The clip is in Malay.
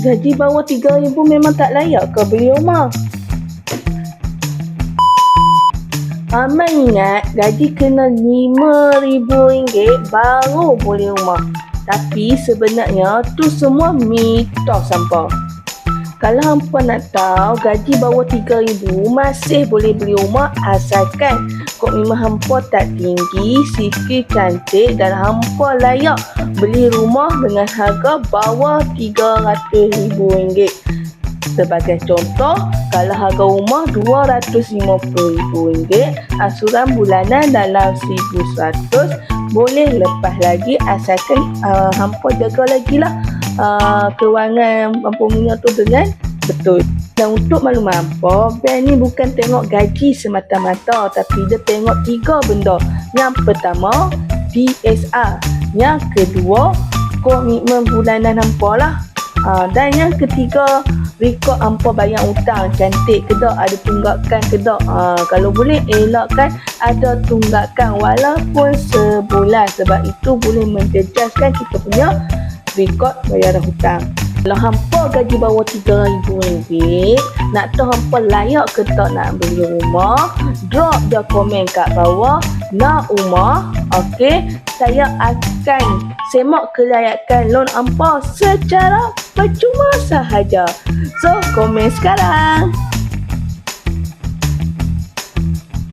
Gaji bawah 3,000 memang tak layak ke beli rumah? Amal ingat gaji kena RM5,000 baru boleh rumah. Tapi sebenarnya tu semua mitos hampa. Kalau hampa nak tahu, gaji bawah 3,000 masih boleh beli rumah asalkan kok memang hampa tak tinggi, sikit cantik dan hampa layak beli rumah dengan harga bawah RM300,000. Sebagai contoh, kalau harga rumah RM250,000, asuran bulanan dalam RM1,100, boleh lepas lagi asalkan hampa jaga lagi lah kewangan hampa punya tu dengan betul. Dan untuk makluman hampa, bank ni bukan tengok gaji semata-mata, tapi dia tengok 3 benda. Yang pertama, DSR. Yang kedua, komitmen bulanan hampa lah. Dan yang ketiga, rekod hampa bayar hutang cantik ke tak, ada tunggakan ke tak. Kalau boleh elakkan ada tunggakan walaupun sebulan, sebab itu boleh menjejaskan kita punya rekod bayaran hutang. Kalau hampa gaji bawah RM3,000, nak tahu hampa layak ke tak nak beli rumah, drop je komen kat bawah nak rumah. Okey, saya akan semak kelayakan loan hampa secara percuma sahaja. So, komen sekarang.